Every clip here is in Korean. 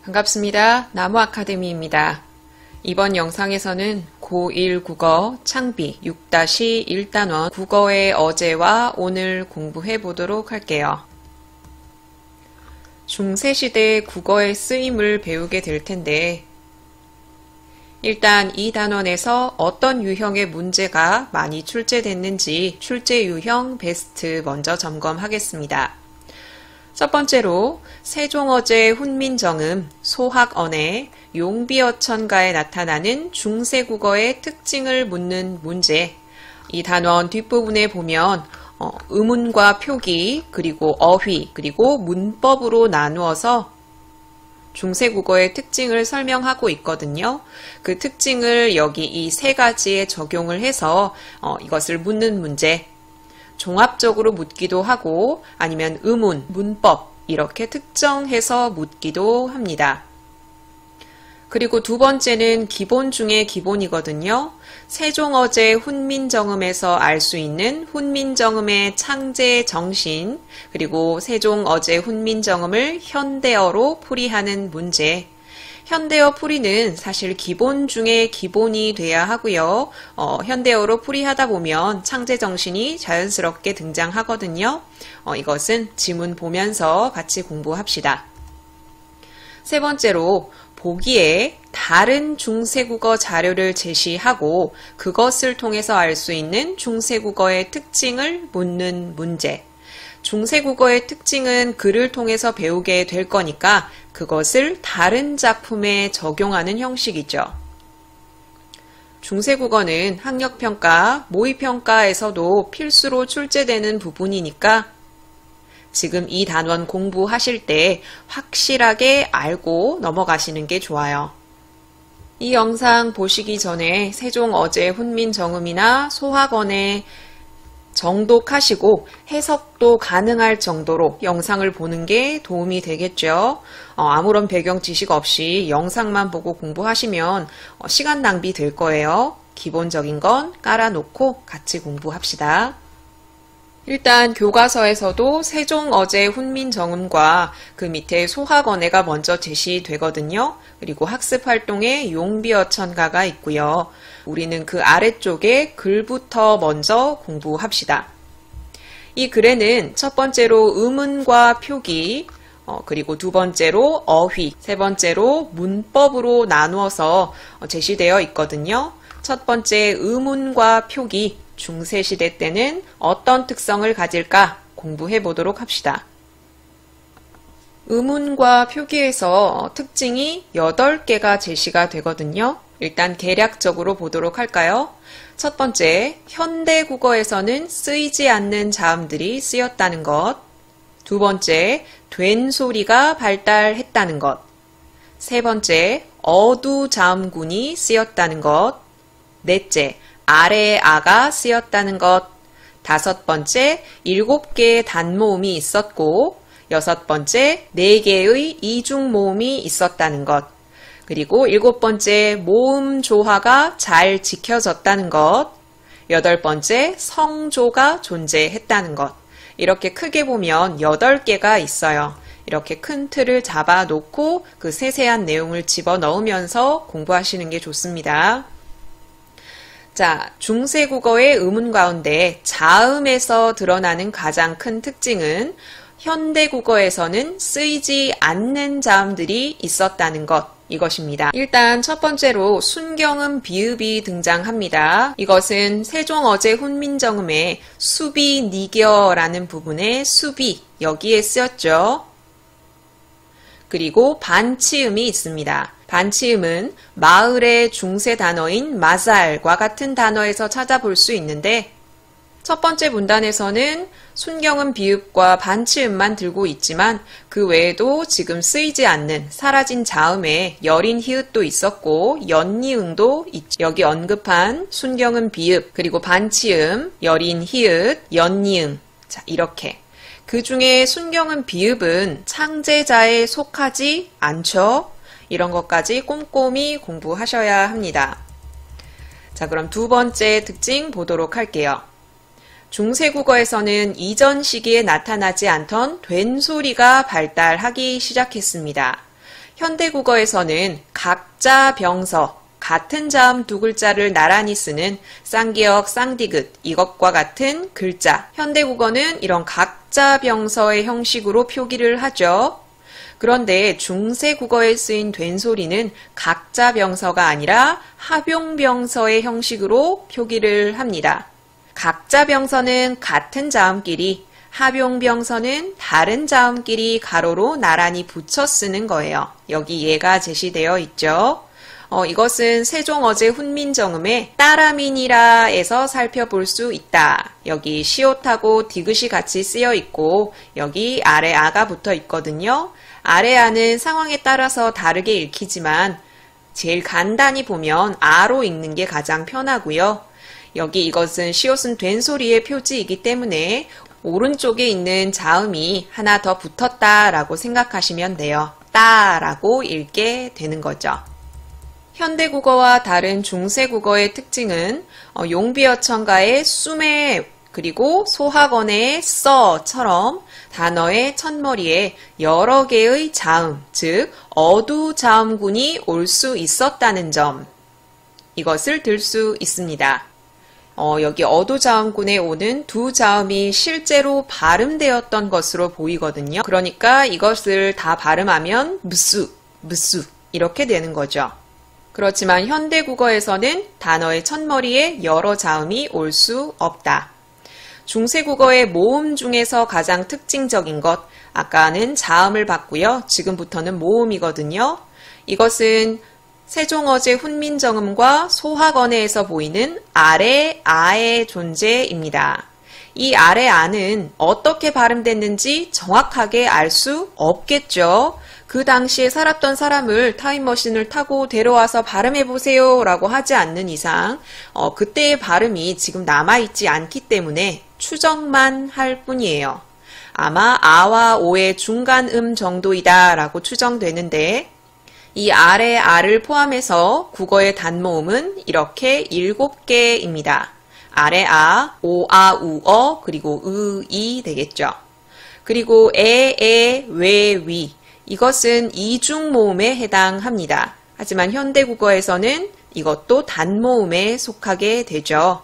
반갑습니다. 나무아카데미입니다. 이번 영상에서는 고1 국어 창비 6-1단원 국어의 어제와 오늘 공부해 보도록 할게요. 중세시대 국어의 쓰임을 배우게 될 텐데 일단 이 단원에서 어떤 유형의 문제가 많이 출제됐는지 출제 유형 베스트 먼저 점검하겠습니다. 첫 번째로 세종어제 훈민정음, 소학언해, 용비어천가에 나타나는 중세국어의 특징을 묻는 문제. 이 단원 뒷부분에 보면 의문과 표기, 그리고 어휘, 그리고 문법으로 나누어서 중세국어의 특징을 설명하고 있거든요. 그 특징을 여기 이 세 가지에 적용을 해서 이것을 묻는 문제. 종합적으로 묻기도 하고 아니면 의문, 문법 이렇게 특정해서 묻기도 합니다. 그리고 두 번째는 기본 중에 기본이거든요. 세종어제 훈민정음에서 알 수 있는 훈민정음의 창제 정신, 그리고 세종어제 훈민정음을 현대어로 풀이하는 문제. 현대어 풀이는 사실 기본 중에 기본이 돼야 하고요. 현대어로 풀이하다 보면 창제 정신이 자연스럽게 등장하거든요. 이것은 지문 보면서 같이 공부합시다. 세 번째로 보기에 다른 중세국어 자료를 제시하고 그것을 통해서 알 수 있는 중세국어의 특징을 묻는 문제. 중세국어의 특징은 글을 통해서 배우게 될 거니까 그것을 다른 작품에 적용하는 형식이죠. 중세국어는 학력평가, 모의평가에서도 필수로 출제되는 부분이니까 지금 이 단원 공부하실 때 확실하게 알고 넘어가시는 게 좋아요. 이 영상 보시기 전에 세종어제 훈민정음이나 소학언해 정독하시고 해석도 가능할 정도로 영상을 보는 게 도움이 되겠죠. 아무런 배경 지식 없이 영상만 보고 공부하시면 시간 낭비 될 거예요. 기본적인 건 깔아놓고 같이 공부합시다. 일단 교과서에서도 세종어제 훈민정음과 그 밑에 소학언해가 먼저 제시되거든요. 그리고 학습활동에 용비어천가가 있고요. 우리는 그 아래쪽에 글부터 먼저 공부합시다. 이 글에는 첫 번째로 의문과 표기, 그리고 두 번째로 어휘, 세 번째로 문법으로 나누어서 제시되어 있거든요. 첫 번째 의문과 표기, 중세시대 때는 어떤 특성을 가질까 공부해 보도록 합시다. 의문과 표기에서 특징이 8개가 제시가 되거든요. 일단 개략적으로 보도록 할까요? 첫 번째, 현대국어에서는 쓰이지 않는 자음들이 쓰였다는 것. 두 번째, 된 소리가 발달했다는 것. 세 번째, 어두 자음군이 쓰였다는 것. 넷째, 아래의 아가 쓰였다는 것. 다섯 번째, 7개의 단모음이 있었고, 여섯 번째, 4개의 이중모음이 있었다는 것. 그리고 7번째, 모음 조화가 잘 지켜졌다는 것. 8번째, 성조가 존재했다는 것. 이렇게 크게 보면 8개가 있어요. 이렇게 큰 틀을 잡아 놓고 그 세세한 내용을 집어넣으면서 공부하시는 게 좋습니다. 자, 중세국어의 의문 가운데 자음에서 드러나는 가장 큰 특징은 현대국어에서는 쓰이지 않는 자음들이 있었다는 것, 이것입니다. 일단 첫 번째로 순경음 비읍이 등장합니다. 이것은 세종어제 훈민정음의 수비 니겨라는 부분에 수비, 여기에 쓰였죠. 그리고 반치음이 있습니다. 반치음은 마을의 중세 단어인 마살과 같은 단어에서 찾아볼 수 있는데 첫 번째 문단에서는 순경음 비읍과 반치음만 들고 있지만 그 외에도 지금 쓰이지 않는 사라진 자음에 여린 히읗도 있었고 연니응도 있죠. 여기 언급한 순경음 비읍 그리고 반치음, 여린 히읗, 연니응 자 이렇게 그 중에 순경음 비읍은 창제자에 속하지 않죠. 이런 것까지 꼼꼼히 공부하셔야 합니다. 자, 그럼 두 번째 특징 보도록 할게요. 중세국어에서는 이전 시기에 나타나지 않던 된 소리가 발달하기 시작했습니다. 현대국어에서는 각자 병서, 같은 자음 두 글자를 나란히 쓰는 쌍기역, 쌍디귿 이것과 같은 글자. 현대국어는 이런 각자 병서의 형식으로 표기를 하죠. 그런데 중세국어에 쓰인 된소리는 각자 병서가 아니라 합용병서의 형식으로 표기를 합니다. 각자 병서는 같은 자음끼리, 합용병서는 다른 자음끼리 가로로 나란히 붙여 쓰는 거예요. 여기 예가 제시되어 있죠. 이것은 세종어제 훈민정음의 따라민이라에서 살펴볼 수 있다. 여기 시옷하고 디귿이 같이 쓰여 있고 여기 아래 아가 붙어 있거든요. 아래 아는 상황에 따라서 다르게 읽히지만 제일 간단히 보면 아로 읽는 게 가장 편하고요. 여기 이것은 시옷은 된소리의 표지이기 때문에 오른쪽에 있는 자음이 하나 더 붙었다라고 생각하시면 돼요. 따라고 읽게 되는 거죠. 현대국어와 다른 중세국어의 특징은 용비어천가의 수매 그리고 소학원의 써처럼 단어의 첫머리에 여러 개의 자음, 즉 어두 자음군이 올 수 있었다는 점, 이것을 들 수 있습니다. 여기 어두 자음군에 오는 두 자음이 실제로 발음되었던 것으로 보이거든요. 그러니까 이것을 다 발음하면 무수 이렇게 되는 거죠. 그렇지만 현대국어에서는 단어의 첫머리에 여러 자음이 올 수 없다. 중세국어의 모음 중에서 가장 특징적인 것, 아까는 자음을 봤고요. 지금부터는 모음이거든요. 이것은 세종어제 훈민정음과 소학언해에서 보이는 아래 아의 존재입니다. 이 아래 아는 어떻게 발음됐는지 정확하게 알 수 없겠죠. 그 당시에 살았던 사람을 타임머신을 타고 데려와서 발음해보세요 라고 하지 않는 이상 그때의 발음이 지금 남아있지 않기 때문에 추정만 할 뿐이에요. 아마 아와 오의 중간음 정도이다 라고 추정되는데 이 아래 아를 포함해서 국어의 단모음은 이렇게 7개입니다. 아래 아, 오, 아, 우, 어, 그리고 으, 이 되겠죠. 그리고 에, 왜, 위. 이것은 이중모음에 해당합니다. 하지만 현대국어에서는 이것도 단모음에 속하게 되죠.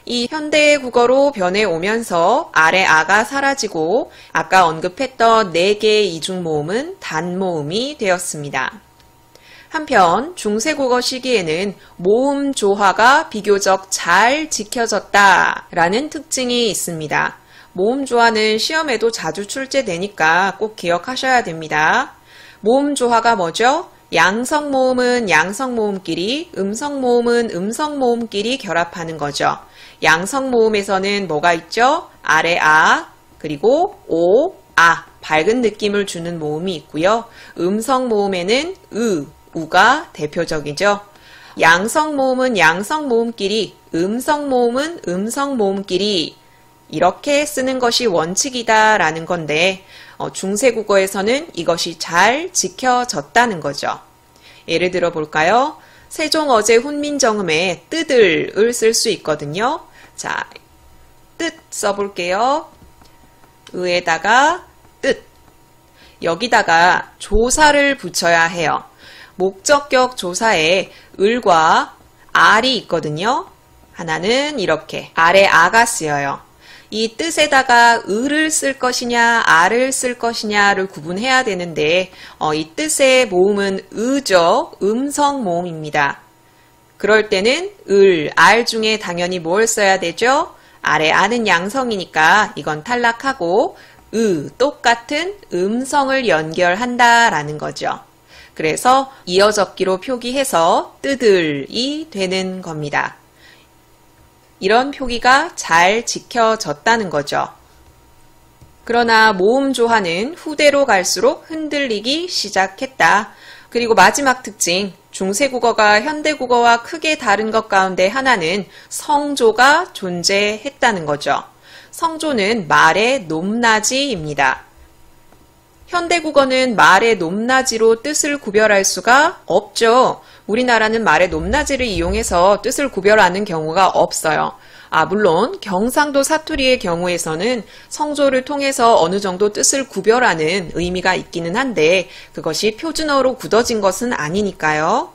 이 현대국어로 변해오면서 아래 아가 사라지고 아까 언급했던 4개의 이중모음은 단모음이 되었습니다. 한편 중세국어 시기에는 모음 조화가 비교적 잘 지켜졌다라는 특징이 있습니다. 모음 조화는 시험에도 자주 출제되니까 꼭 기억하셔야 됩니다. 모음 조화가 뭐죠? 양성모음은 양성모음끼리, 음성모음은 음성모음끼리 결합하는 거죠. 양성모음에서는 뭐가 있죠? 아래 아, 그리고 오, 아, 밝은 느낌을 주는 모음이 있고요. 음성모음에는 우가 대표적이죠. 양성모음은 양성모음끼리, 음성모음은 음성모음끼리 이렇게 쓰는 것이 원칙이다라는 건데 중세국어에서는 이것이 잘 지켜졌다는 거죠. 예를 들어 볼까요? 세종어제 훈민정음에 뜨들을 쓸 수 있거든요. 자, 뜻 써볼게요. 의에다가 뜻. 여기다가 조사를 붙여야 해요. 목적격 조사에 을과 알이 있거든요. 하나는 이렇게 아래 아가 쓰여요. 이 뜻에다가 을을 쓸 것이냐 알을 쓸 것이냐를 구분해야 되는데 이 뜻의 모음은 으죠. 음성 모음입니다. 그럴 때는 을, 알 중에 당연히 뭘 써야 되죠? 아래 아는 양성이니까 이건 탈락하고 똑같은 음성을 연결한다라는 거죠. 그래서 이어적기로 표기해서 뜨들이 되는 겁니다. 이런 표기가 잘 지켜졌다는 거죠. 그러나 모음 조화는 후대로 갈수록 흔들리기 시작했다. 그리고 마지막 특징, 중세국어가 현대국어와 크게 다른 것 가운데 하나는 성조가 존재했다는 거죠. 성조는 말의 높낮이입니다. 현대국어는 말의 높낮이로 뜻을 구별할 수가 없죠. 우리나라는 말의 높낮이를 이용해서 뜻을 구별하는 경우가 없어요. 물론 경상도 사투리의 경우에서는 성조를 통해서 어느 정도 뜻을 구별하는 의미가 있기는 한데 그것이 표준어로 굳어진 것은 아니니까요.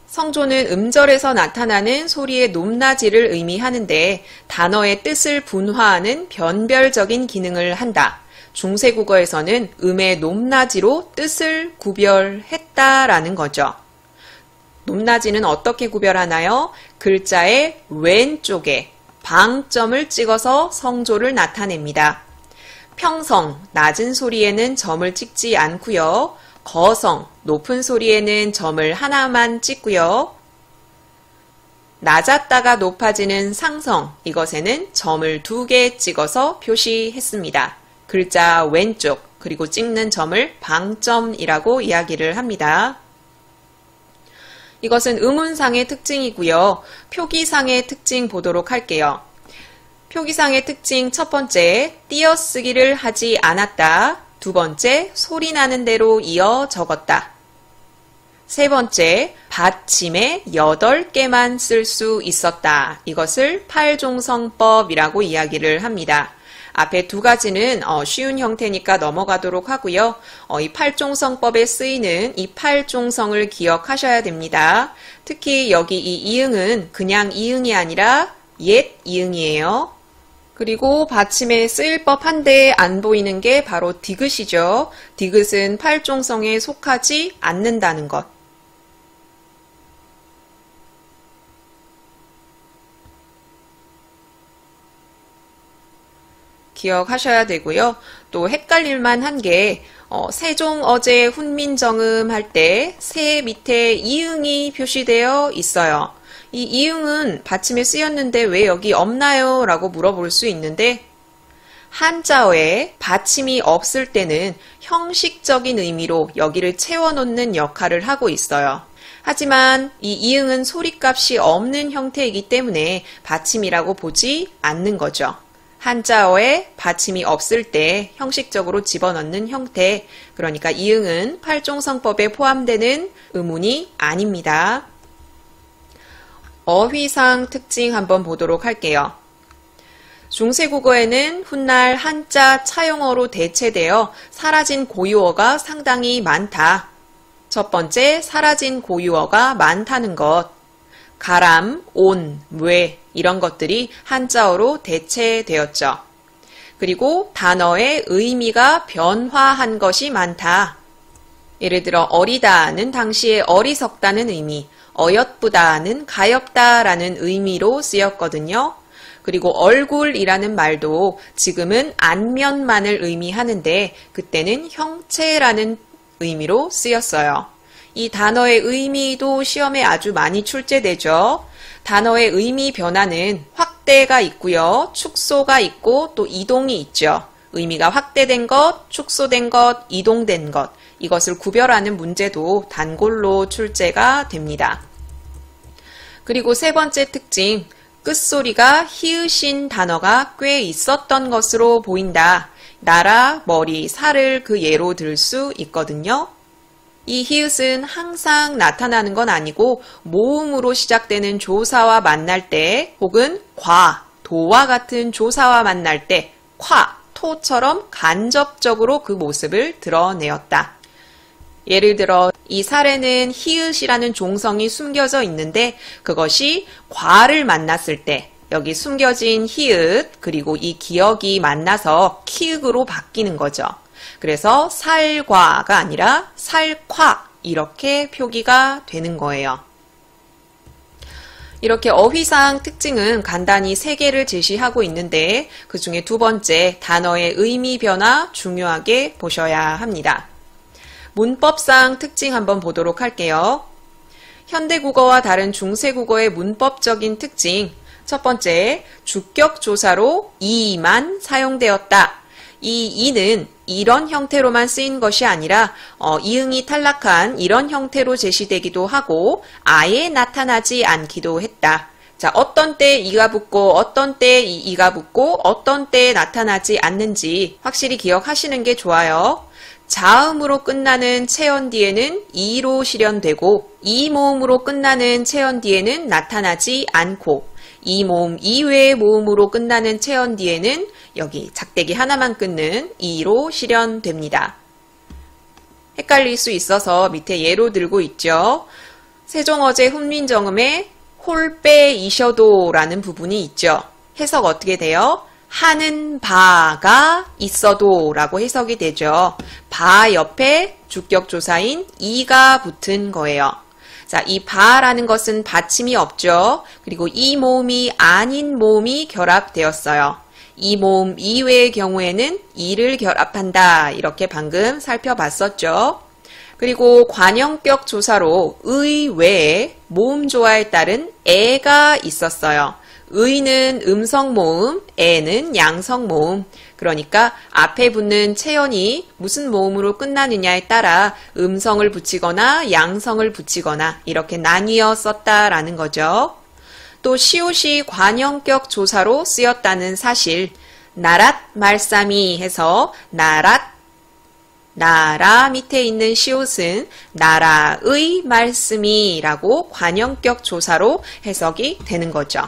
성조는 음절에서 나타나는 소리의 높낮이를 의미하는데 단어의 뜻을 분화하는 변별적인 기능을 한다. 중세국어에서는 음의 높낮이로 뜻을 구별했다라는 거죠. 높낮이는 어떻게 구별하나요? 글자의 왼쪽에 방점을 찍어서 성조를 나타냅니다. 평성, 낮은 소리에는 점을 찍지 않고요. 거성, 높은 소리에는 점을 하나만 찍고요. 낮았다가 높아지는 상성, 이것에는 점을 2개 찍어서 표시했습니다. 글자 왼쪽, 그리고 찍는 점을 방점이라고 이야기를 합니다. 이것은 음운상의 특징이고요. 표기상의 특징 보도록 할게요. 표기상의 특징 첫 번째, 띄어쓰기를 하지 않았다. 두 번째, 소리 나는 대로 이어 적었다. 세 번째, 받침에 8개만 쓸 수 있었다. 이것을 팔종성법이라고 이야기를 합니다. 앞에 두 가지는 쉬운 형태니까 넘어가도록 하고요. 이 팔종성법에 쓰이는 이 팔종성을 기억하셔야 됩니다. 특히 여기 이 이응은 그냥 이응이 아니라 옛 이응이에요. 그리고 받침에 쓰일 법한데 안 보이는 게 바로 디귿이죠. 디귿은 팔종성에 속하지 않는다는 것. 기억하셔야 되고요. 또 헷갈릴만 한 게 세종 어제 훈민정음 할 때 세 밑에 이응이 표시되어 있어요. 이 이응은 받침에 쓰였는데 왜 여기 없나요? 라고 물어볼 수 있는데 한자어에 받침이 없을 때는 형식적인 의미로 여기를 채워놓는 역할을 하고 있어요. 하지만 이 이응은 소리값이 없는 형태이기 때문에 받침이라고 보지 않는 거죠. 한자어에 받침이 없을 때 형식적으로 집어넣는 형태, 그러니까 이응은 팔종성법에 포함되는 음운이 아닙니다. 어휘상 특징 한번 보도록 할게요. 중세국어에는 훗날 한자 차용어로 대체되어 사라진 고유어가 상당히 많다. 첫 번째, 사라진 고유어가 많다는 것. 가람, 온, 뇌 이런 것들이 한자어로 대체되었죠. 그리고 단어의 의미가 변화한 것이 많다. 예를 들어 어리다는 당시에 어리석다는 의미, 어엿부다는 가엾다라는 의미로 쓰였거든요. 그리고 얼굴이라는 말도 지금은 안면만을 의미하는데 그때는 형체라는 의미로 쓰였어요. 이 단어의 의미도 시험에 아주 많이 출제되죠. 단어의 의미 변화는 확대가 있고요. 축소가 있고 또 이동이 있죠. 의미가 확대된 것, 축소된 것, 이동된 것. 이것을 구별하는 문제도 단골로 출제가 됩니다. 그리고 세 번째 특징, 끝소리가 히읗인 단어가 꽤 있었던 것으로 보인다. 나라, 머리, 살을 그 예로 들 수 있거든요. 이 히읗은 항상 나타나는 건 아니고 모음으로 시작되는 조사와 만날 때 혹은 과, 도와 같은 조사와 만날 때 夸, 토처럼 간접적으로 그 모습을 드러내었다. 예를 들어 이 살에는 히읗이라는 종성이 숨겨져 있는데 그것이 과를 만났을 때 여기 숨겨진 히읗 그리고 이 기억이 만나서 키읔으로 바뀌는 거죠. 그래서 살과가 아니라 살夸이렇게 표기가 되는 거예요. 이렇게 어휘상 특징은 간단히 3개를 제시하고 있는데 그 중에 두 번째 단어의 의미 변화 중요하게 보셔야 합니다. 문법상 특징 한번 보도록 할게요. 현대국어와 다른 중세국어의 문법적인 특징 첫 번째, 주격조사로 이만 사용되었다. 이 이는 이런 형태로만 쓰인 것이 아니라 이응이 탈락한 이런 형태로 제시되기도 하고 아예 나타나지 않기도 했다. 자, 어떤 때 이가 붙고 어떤 때 이 이가 붙고 어떤 때 나타나지 않는지 확실히 기억하시는 게 좋아요. 자음으로 끝나는 체언 뒤에는 이로 실현되고 이 모음으로 끝나는 체언 뒤에는 나타나지 않고 이 모음 이외의 모음으로 끝나는 체언 뒤에는 여기 작대기 하나만 끊는 이로 실현됩니다. 헷갈릴 수 있어서 밑에 예로 들고 있죠. 세종어제 훈민정음에 홀빼이셔도 라는 부분이 있죠. 해석 어떻게 돼요? 하는 바가 있어도 라고 해석이 되죠. 바 옆에 주격조사인 이가 붙은 거예요. 자, 이 바라는 것은 받침이 없죠. 그리고 이 모음이 아닌 모음이 결합되었어요. 이 모음 이외의 경우에는 이를 결합한다. 이렇게 방금 살펴봤었죠. 그리고 관형격 조사로 의 외에 모음 조화에 따른 에가 있었어요. 의는 음성 모음, 에는 양성 모음. 그러니까 앞에 붙는 체언이 무슨 모음으로 끝나느냐에 따라 음성을 붙이거나 양성을 붙이거나 이렇게 나뉘어 썼다라는 거죠. 또 시옷이 관형격 조사로 쓰였다는 사실, 나랏 말싸미 해서 나라 밑에 있는 시옷은 나라의 말씀이라고 관형격 조사로 해석이 되는 거죠.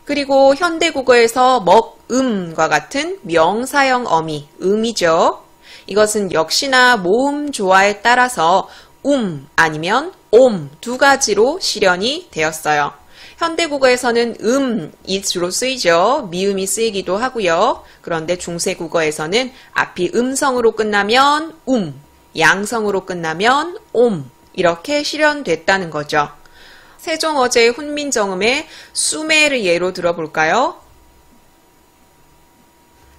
그리고 현대국어에서 먹음과 같은 명사형 어미, 음이죠. 이것은 역시나 모음 조화에 따라서 아니면 두 가지로 실현이 되었어요. 현대국어에서는 음이 주로 쓰이죠. 미음이 쓰이기도 하고요. 그런데 중세국어에서는 앞이 음성으로 끝나면 양성으로 끝나면 이렇게 실현됐다는 거죠. 세종어제 훈민정음의 수매를 예로 들어볼까요?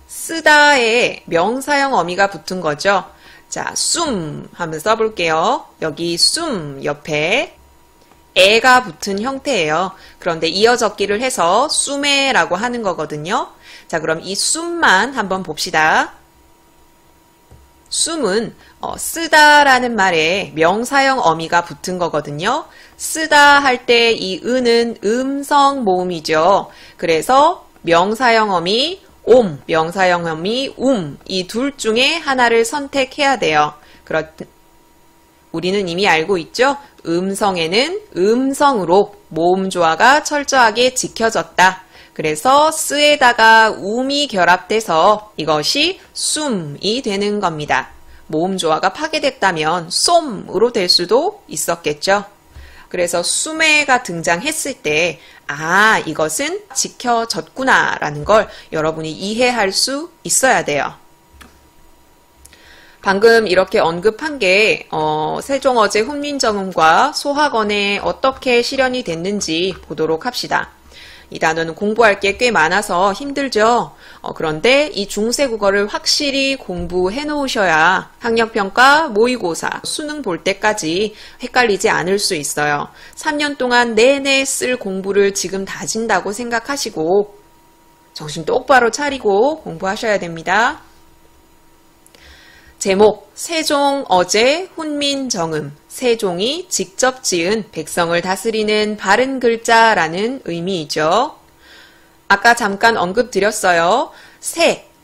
쓰다에 명사형 어미가 붙은 거죠. 자, 쏨 한번 써볼게요. 여기 쏨 옆에 에가 붙은 형태예요. 그런데 이어적기를 해서 쏨에라고 하는 거거든요. 자, 그럼 이 쏨만 한번 봅시다. 쏨은 쓰다라는 말에 명사형 어미가 붙은 거거든요. 쓰다 할 때 이 은은 음성 모음이죠. 그래서 명사형 어미 명사형 어미 이 둘 중에 하나를 선택해야 돼요. 우리는 이미 알고 있죠? 음성에는 음성으로 모음 조화가 철저하게 지켜졌다. 그래서 쓰에다가 이 결합돼서 이것이 쏨이 되는 겁니다. 모음 조화가 파괴됐다면 쏨으로 될 수도 있었겠죠. 그래서 쏨에가 등장했을 때 이것은 지켜졌구나 라는 걸 여러분이 이해할 수 있어야 돼요. 방금 이렇게 언급한 게 세종어제 훈민정음과 소학원에 어떻게 실현이 됐는지 보도록 합시다. 이 단어는 공부할 게 꽤 많아서 힘들죠. 그런데 이 중세국어를 확실히 공부해 놓으셔야 학력평가, 모의고사, 수능 볼 때까지 헷갈리지 않을 수 있어요. 3년 동안 내내 쓸 공부를 지금 다진다고 생각하시고 정신 똑바로 차리고 공부하셔야 됩니다. 제목, 세종어제 훈민정음, 세종이 직접 지은 백성을 다스리는 바른 글자라는 의미이죠. 아까 잠깐 언급드렸어요.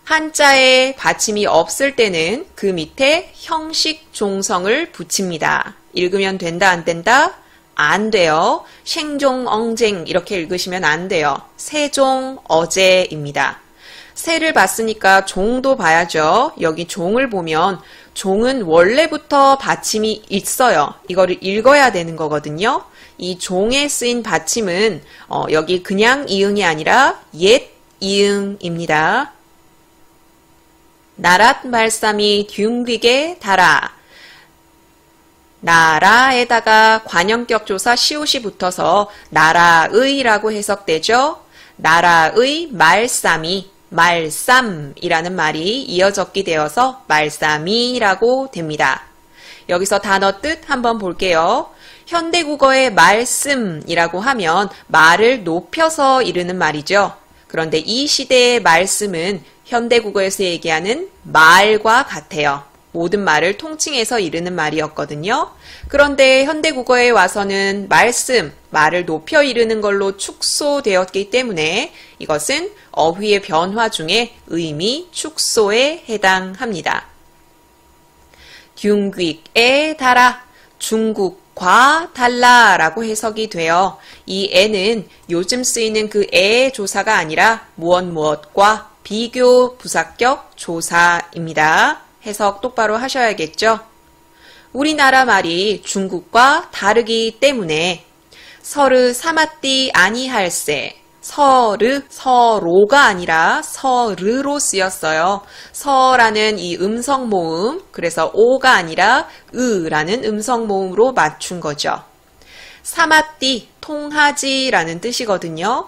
한자에 받침이 없을 때는 그 밑에 형식 종성을 붙입니다. 읽으면 된다, 안 된다? 안 돼요. 생종엉쟁 이렇게 읽으시면 안 돼요. 세종어제입니다. 세를 봤으니까 종도 봐야죠. 여기 종을 보면 종은 원래부터 받침이 있어요. 이거를 읽어야 되는 거거든요. 이 종에 쓰인 받침은 여기 그냥 이응이 아니라 옛 이응입니다. 나랏 말싸미 듀귀게 달아. 나라에다가 관형격 조사 시옷이 붙어서 나라의라고 해석되죠. 나라의 말싸미. 말쌈이라는 말이 이어적기 되어서 말싸미라고 됩니다. 여기서 단어 뜻 한번 볼게요. 현대국어의 말씀이라고 하면 말을 높여서 이르는 말이죠. 그런데 이 시대의 말씀은 현대국어에서 얘기하는 말과 같아요. 모든 말을 통칭해서 이르는 말이었거든요. 그런데 현대국어에 와서는 말을 높여 이르는 걸로 축소되었기 때문에 이것은 어휘의 변화 중에 의미 축소에 해당합니다. 중국에 달아, 중국과 달라 라고 해석이 되어 이 에는 요즘 쓰이는 그 에의 조사가 아니라 무엇과 비교 부사격 조사입니다. 해석 똑바로 하셔야겠죠? 우리나라 말이 중국과 다르기 때문에 서르 사마띠 아니할세, 서로가 아니라 서르로 쓰였어요. 서라는 이 음성 모음, 그래서 오가 아니라 으라는 음성 모음으로 맞춘 거죠. 사마띠, 통하지라는 뜻이거든요.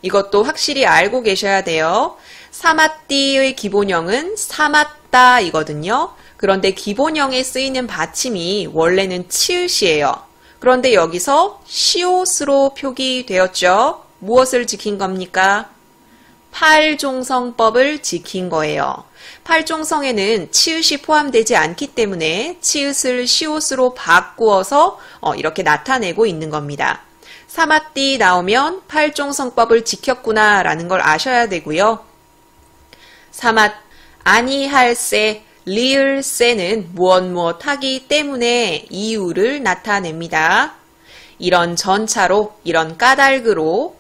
이것도 확실히 알고 계셔야 돼요. 사마띠의 기본형은 사마따이거든요. 그런데 기본형에 쓰이는 받침이 원래는 치읓이에요. 그런데 여기서 시옷으로 표기되었죠. 무엇을 지킨 겁니까? 팔종성법을 지킨 거예요. 팔종성에는 치읓이 포함되지 않기 때문에 치읓을 시옷으로 바꾸어서 이렇게 나타내고 있는 겁니다. 사마띠 나오면 팔종성법을 지켰구나 라는 걸 아셔야 되고요. 사맛, 아니할세, 리을세는 무엇 하기 때문에 이유를 나타냅니다. 이런 전차로, 이런 까닭으로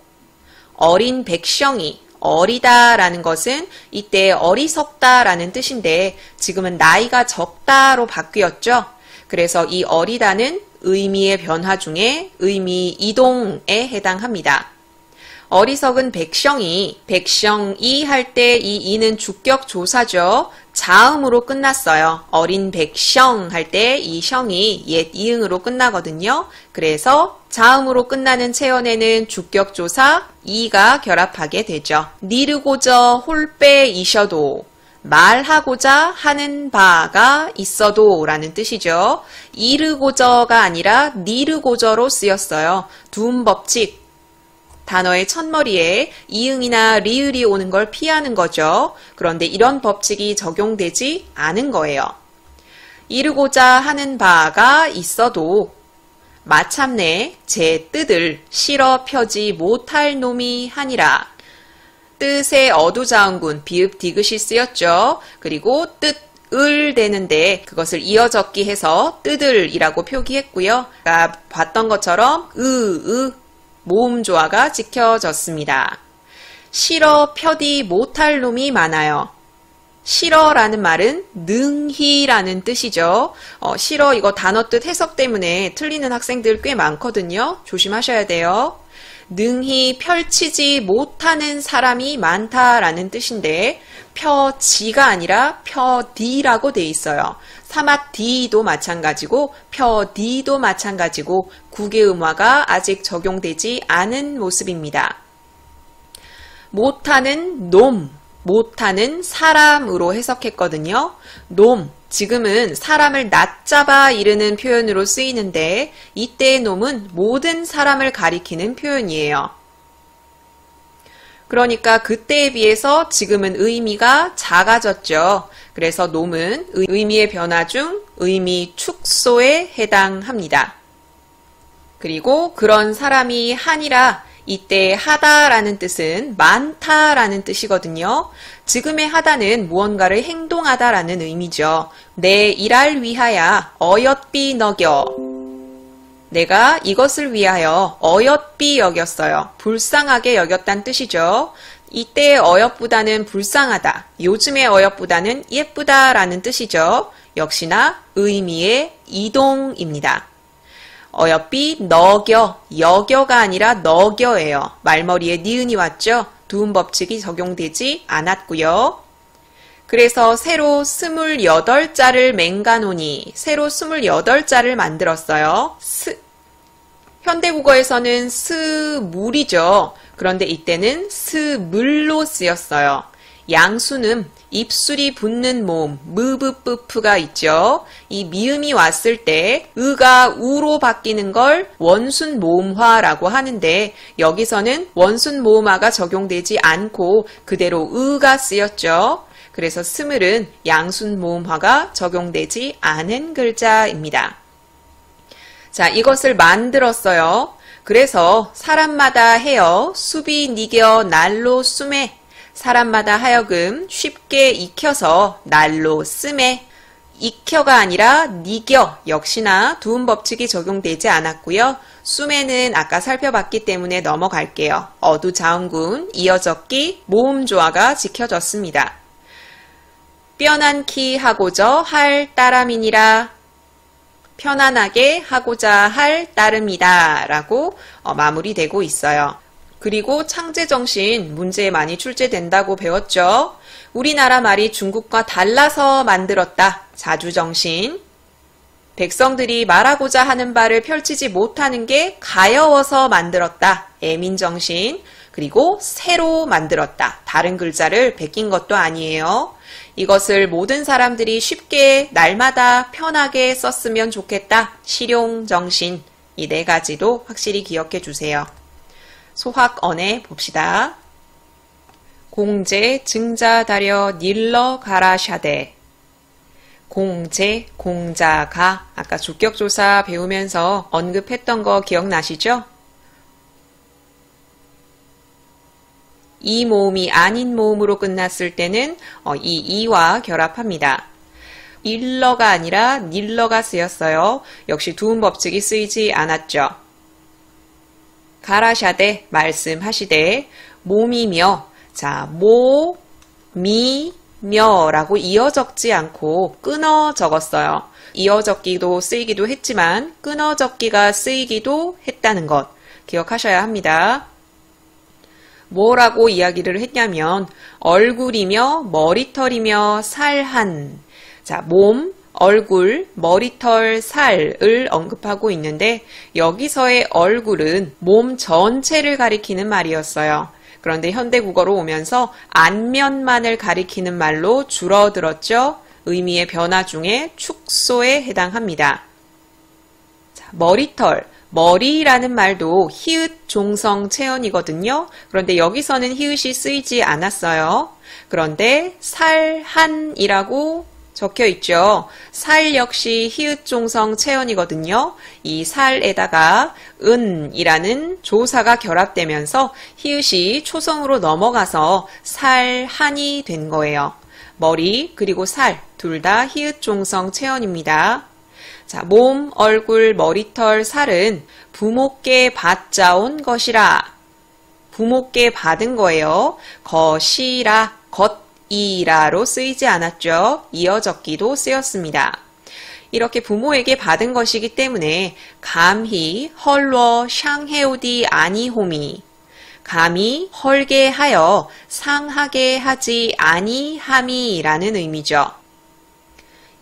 어린 백성이 어리다라는 것은 이때 어리석다라는 뜻인데 지금은 나이가 적다로 바뀌었죠. 그래서 이 어리다는 의미의 변화 중에 의미 이동에 해당합니다. 어리석은 백성이 할 때 이 이는 주격 조사죠. 자음으로 끝났어요. 어린 백성 할 때 이 성이 옛 이응으로 끝나거든요. 그래서 자음으로 끝나는 체언에는 주격 조사 이가 결합하게 되죠. 니르고저 홀빼이셔도 말하고자 하는 바가 있어도 라는 뜻이죠. 이르고저가 아니라 니르고저로 쓰였어요. 두음 법칙. 단어의 첫머리에 이응이나 리을이 오는 걸 피하는 거죠. 그런데 이런 법칙이 적용되지 않은 거예요. 이르고자 하는 바가 있어도 마참내 제 뜻을 실어 펴지 못할 놈이 하니라. 뜻의 어두자음군 비읍 디귿이 쓰였죠. 그리고 뜻을 되는데 그것을 이어적기 해서 뜻을이라고 표기했고요. 아까 봤던 것처럼 모음 조화가 지켜졌습니다. 실어 펴디 못할 놈이 많아요. 실어라는 말은 능히라는 뜻이죠. 실어 이거 단어 뜻 해석 때문에 틀리는 학생들 꽤 많거든요. 조심하셔야 돼요. 능히 펼치지 못하는 사람이 많다라는 뜻인데 펴지가 아니라 펴디라고 돼 있어요. 사마디도 마찬가지고 펴디도 마찬가지고 국외음화가 아직 적용되지 않은 모습입니다. 못하는 놈, 못하는 사람으로 해석했거든요. 놈, 지금은 사람을 낮잡아 이르는 표현으로 쓰이는데 이때의 놈은 모든 사람을 가리키는 표현이에요. 그러니까 그때에 비해서 지금은 의미가 작아졌죠. 그래서 놈은 의미의 변화 중 의미 축소에 해당합니다. 그리고 그런 사람이 하니라, 이때 하다라는 뜻은 많다라는 뜻이거든요. 지금의 하다는 무언가를 행동하다라는 의미죠. 내 일할 위하여 어엿비 너겨. 내가 이것을 위하여 어엿비 여겼어요. 불쌍하게 여겼다는 뜻이죠. 이때의 어엿보다는 불쌍하다, 요즘의 어엿보다는 예쁘다라는 뜻이죠. 역시나 의미의 이동입니다. 어여삐 너겨, 여겨가 아니라 너겨예요. 말머리에 니은이 왔죠. 두음 법칙이 적용되지 않았고요. 그래서 새로 28자를 맹가노니, 새로 28자를 만들었어요. 현대국어에서는 스물이죠. 그런데 이때는 스물로 쓰였어요. 양수는 입술이 붙는 모음, 무브뿌프가 있죠. 이 미음이 왔을 때 으가 우로 바뀌는 걸 원순 모음화라고 하는데 여기서는 원순 모음화가 적용되지 않고 그대로 으가 쓰였죠. 그래서 스물은 양순모음화가 적용되지 않은 글자입니다. 자, 이것을 만들었어요. 그래서 사람마다 해여 수비 니겨 날로 쓰매, 사람마다 하여금 쉽게 익혀서 날로 쓰매, 익혀가 아니라 니겨 역시나 두음 법칙이 적용되지 않았고요. 수매는 아까 살펴봤기 때문에 넘어갈게요. 어두자운군, 이어적기, 모음조화가 지켜졌습니다. 뼈난키 하고저 할 따람이니라, 편안하게 하고자 할 따름이다 라고 마무리되고 있어요. 그리고 창제정신 문제에 많이 출제된다고 배웠죠. 우리나라 말이 중국과 달라서 만들었다. 자주정신. 백성들이 말하고자 하는 바를 펼치지 못하는 게 가여워서 만들었다. 애민정신. 그리고 새로 만들었다. 다른 글자를 베낀 것도 아니에요. 이것을 모든 사람들이 쉽게 날마다 편하게 썼으면 좋겠다. 실용정신. 이 네 가지도 확실히 기억해 주세요. 소학언해 봅시다. 공제 증자다려 닐러 가라샤데. 공제, 공자가 아까 주격조사 배우면서 언급했던 거 기억나시죠? 이 모음이 아닌 모음으로 끝났을 때는 이 이와 결합합니다. 일러가 아니라 닐러가 쓰였어요. 역시 두음 법칙이 쓰이지 않았죠. 가라샤데 말씀하시되 몸이며, 자, 모, 미, 며라고 이어 적지 않고 끊어 적었어요. 이어 적기도 쓰이기도 했지만 끊어 적기가 쓰이기도 했다는 것 기억하셔야 합니다. 뭐라고 이야기를 했냐면 얼굴이며 머리털이며 살한, 자, 몸, 얼굴, 머리털, 살을 언급하고 있는데 여기서의 얼굴은 몸 전체를 가리키는 말이었어요. 그런데 현대국어로 오면서 안면만을 가리키는 말로 줄어들었죠. 의미의 변화 중에 축소에 해당합니다. 자, 머리털, 머리라는 말도 히읗 종성 체언이거든요. 그런데 여기서는 히읗이 쓰이지 않았어요. 그런데 살한이라고 적혀 있죠. 살 역시 히읗 종성 체언이거든요. 이 살에다가 은이라는 조사가 결합되면서 히읗이 초성으로 넘어가서 살한이 된 거예요. 머리 그리고 살 둘 다 히읗 종성 체언입니다. 자, 몸, 얼굴, 머리털, 살은 부모께 받자온 것이라. 부모께 받은 거예요. 것이라, 것이라로 쓰이지 않았죠. 이어적기도 쓰였습니다. 이렇게 부모에게 받은 것이기 때문에 감히 헐워 샹해오디 아니호미, 감히 헐게 하여 상하게 하지 아니함이라는 의미죠.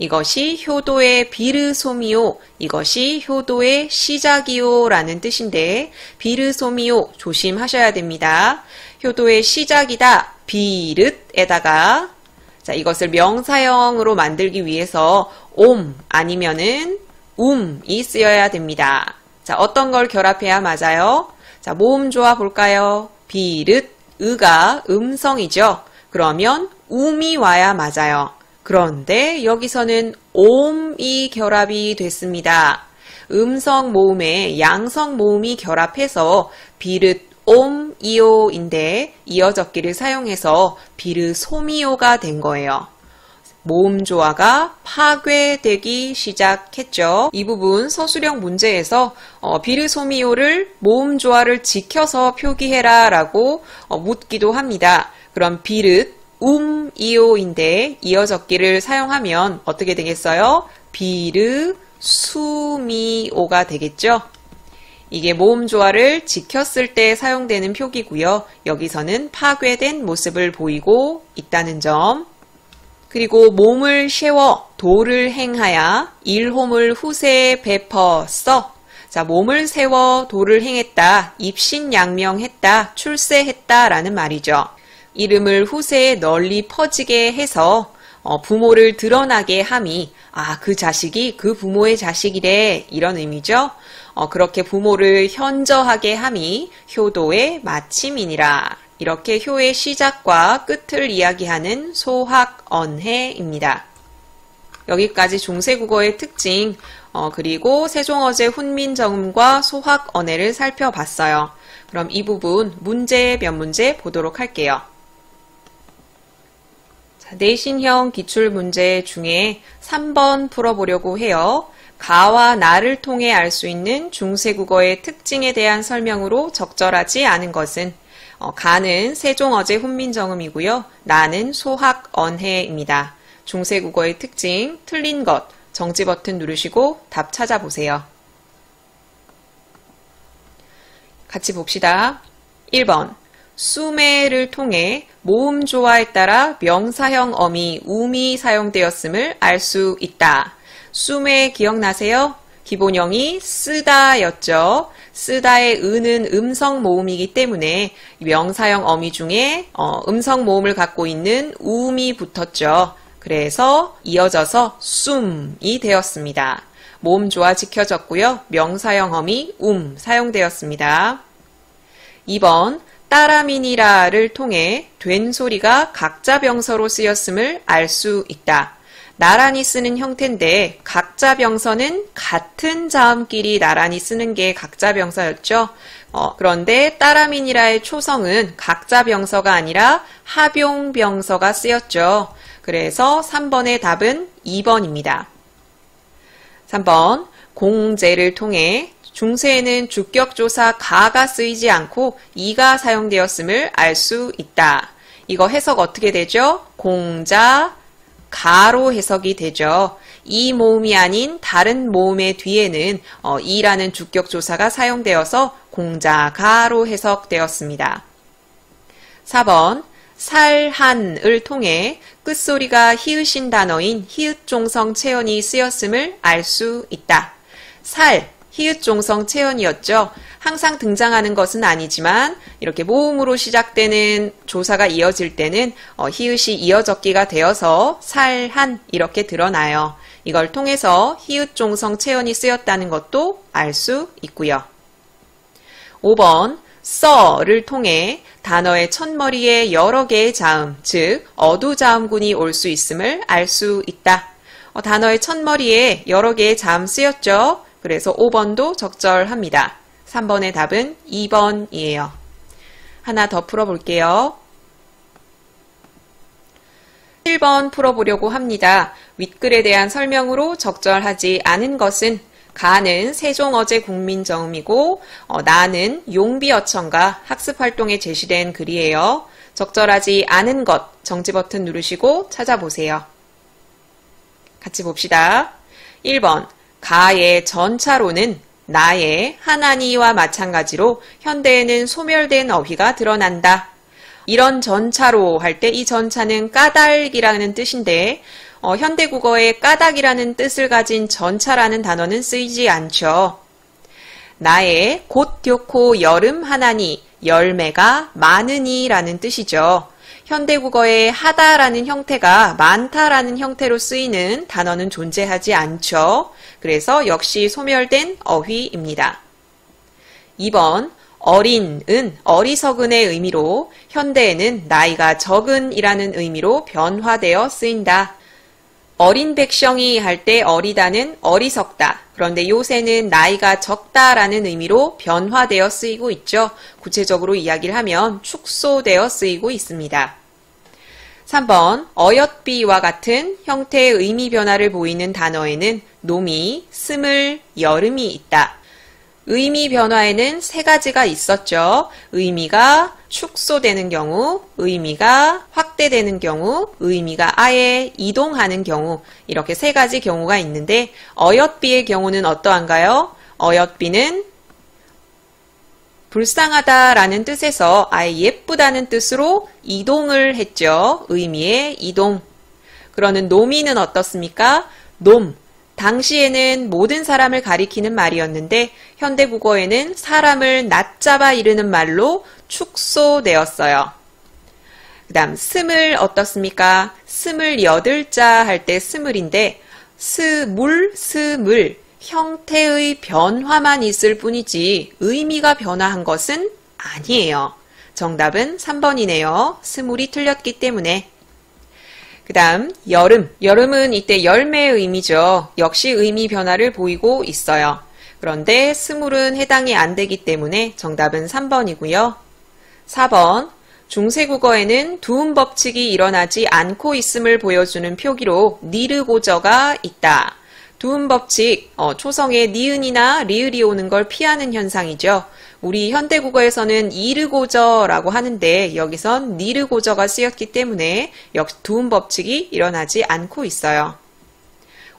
이것이 효도의 비르소미오, 이것이 효도의 시작이오 라는 뜻인데 비르소미오 조심하셔야 됩니다. 효도의 시작이다. 비릇에다가 자, 이것을 명사형으로 만들기 위해서 옴 아니면은 이 쓰여야 됩니다. 자, 어떤 걸 결합해야 맞아요? 자, 모음 조화 볼까요? 비릇, 으가 음성이죠. 그러면 이 와야 맞아요. 그런데 여기서는 옴이 결합이 됐습니다. 음성 모음에 양성 모음이 결합해서 비릇 옴이오인데 이어적기를 사용해서 비르소미오가 된 거예요. 모음 조화가 파괴되기 시작했죠. 이 부분 서술형 문제에서 비르소미오를 모음 조화를 지켜서 표기해라 라고 묻기도 합니다. 그럼 비릇 이오인데 이어적기를 사용하면 어떻게 되겠어요? 비르수미오가 되겠죠? 이게 모음 조화를 지켰을 때 사용되는 표기고요. 여기서는 파괴된 모습을 보이고 있다는 점. 그리고 몸을 세워 도를 행하야 일홈을 후세에 베퍼써. 자, 몸을 세워 도를 행했다, 입신양명했다, 출세했다 라는 말이죠. 이름을 후세에 널리 퍼지게 해서 부모를 드러나게 함이 그 자식이 그 부모의 자식이래 이런 의미죠. 그렇게 부모를 현저하게 함이 효도의 마침이니라 이렇게 효의 시작과 끝을 이야기하는 소학언해입니다. 여기까지 중세국어의 특징, 그리고 세종어제 훈민정음과 소학언해를 살펴봤어요. 그럼 이 부분 문제 몇 문제 보도록 할게요. 자, 내신형 기출문제 중에 3번 풀어보려고 해요. 가와 나를 통해 알 수 있는 중세국어의 특징에 대한 설명으로 적절하지 않은 것은 가는 세종어제 훈민정음이고요. 나는 소학언해입니다. 중세국어의 특징, 틀린 것, 정지 버튼 누르시고 답 찾아보세요. 같이 봅시다. 1번, 수매를 통해 모음조화에 따라 명사형 어미, um이 사용되었음을 알 수 있다. 수매 기억나세요? 기본형이 쓰다였죠. 쓰다의 은은 음성 모음이기 때문에 명사형 어미 중에 음성 모음을 갖고 있는 um이 붙었죠. 그래서 이어져서 쏨이 되었습니다. 모음 조화 지켜졌고요. 명사형 어미 사용되었습니다. 2번, 따라미니라를 통해 된 소리가 각자병서로 쓰였음을 알 수 있다. 나란히 쓰는 형태인데 각자병서는 같은 자음끼리 나란히 쓰는 게 각자병서였죠. 그런데 따라미니라의 초성은 각자병서가 아니라 합용병서가 쓰였죠. 그래서 3번의 답은 2번입니다. 3번, 공제를 통해 중세에는 주격조사 가가 쓰이지 않고 이가 사용되었음을 알 수 있다. 이거 해석 어떻게 되죠? 공자, 가로 해석이 되죠. 이 모음이 아닌 다른 모음의 뒤에는 이라는 주격조사가 사용되어서 공자가로 해석되었습니다. 4번, 살한을 통해 끝소리가 히읗인 단어인 히읗종성 체언이 쓰였음을 알 수 있다. 살, 히읗종성 체언이었죠. 항상 등장하는 것은 아니지만 이렇게 모음으로 시작되는 조사가 이어질 때는 히읗이 이어적기가 되어서 살한 이렇게 드러나요. 이걸 통해서 히읗종성 체언이 쓰였다는 것도 알 수 있고요. 5번, 써를 통해 단어의 첫머리에 여러 개의 자음, 즉 어두자음군이 올 수 있음을 알 수 있다. 단어의 첫머리에 여러 개의 자음 쓰였죠. 그래서 5번도 적절합니다. 3번의 답은 2번이에요. 하나 더 풀어볼게요. 7번 풀어보려고 합니다. 윗글에 대한 설명으로 적절하지 않은 것은 가는 세종어제 국민정음이고 나는 용비어천가 학습활동에 제시된 글이에요. 적절하지 않은 것 정지 버튼 누르시고 찾아보세요. 같이 봅시다. 1번, 가의 전차로는 나의 하나니와 마찬가지로 현대에는 소멸된 어휘가 드러난다. 이런 전차로 할 때 이 전차는 까닭이라는 뜻인데 현대국어에 까닭이라는 뜻을 가진 전차라는 단어는 쓰이지 않죠. 나의 곧 ď고 여름 하나니 열매가 많으니 라는 뜻이죠. 현대국어에 하다라는 형태가 많다라는 형태로 쓰이는 단어는 존재하지 않죠. 그래서 역시 소멸된 어휘입니다. 2번, 어린은 어리석은의 의미로 현대에는 나이가 적은이라는 의미로 변화되어 쓰인다. 어린 백성이 할 때 어리다는 어리석다. 그런데 요새는 나이가 적다라는 의미로 변화되어 쓰이고 있죠. 구체적으로 이야기를 하면 축소되어 쓰이고 있습니다. 3번, 어엿비와 같은 형태의 의미 변화를 보이는 단어에는 놈이, 스물, 여름이 있다. 의미 변화에는 세 가지가 있었죠. 의미가 축소되는 경우, 의미가 확대되는 경우, 의미가 아예 이동하는 경우, 이렇게 세 가지 경우가 있는데 어엿비의 경우는 어떠한가요? 어엿비는 불쌍하다라는 뜻에서 아예 예쁘다는 뜻으로 이동을 했죠. 의미의 이동. 그러는 놈이는 어떻습니까? 놈. 당시에는 모든 사람을 가리키는 말이었는데 현대국어에는 사람을 낮잡아 이르는 말로 축소되었어요. 그 다음 스물 어떻습니까? 28자 할 때 스물인데 스물 형태의 변화만 있을 뿐이지 의미가 변화한 것은 아니에요. 정답은 3번이네요. 스물이 틀렸기 때문에. 그 다음 여름. 여름은 이때 열매의 의미죠. 역시 의미 변화를 보이고 있어요. 그런데 스물은 해당이 안 되기 때문에 정답은 3번이고요. 4번. 중세국어에는 두음 법칙이 일어나지 않고 있음을 보여주는 표기로 니르고저가 있다. 두음 법칙, 초성에 니은이나 리을이 오는 걸 피하는 현상이죠. 우리 현대국어에서는 이르고저라고 하는데 여기선 니르고저가 쓰였기 때문에 역시 두음 법칙이 일어나지 않고 있어요.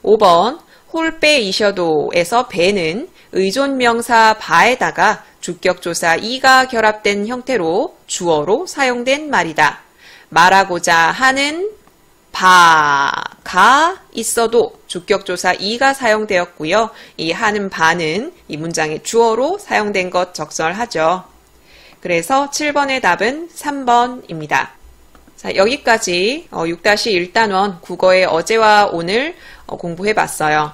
5번 홀빼이셔도에서 배는 의존명사 바에다가 주격조사 이가 결합된 형태로 주어로 사용된 말이다. 말하고자 하는 바가 있어도 주격조사 이가 사용되었고요. 이 하는 바는 이 문장의 주어로 사용된 것 적절하죠. 그래서 7번의 답은 3번입니다. 자, 여기까지 6-1단원 국어의 어제와 오늘 공부해봤어요.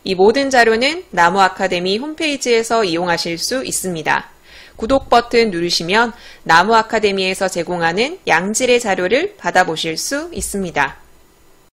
이 모든 자료는 나무아카데미 홈페이지에서 이용하실 수 있습니다. 구독 버튼 누르시면 나무아카데미에서 제공하는 양질의 자료를 받아보실 수 있습니다.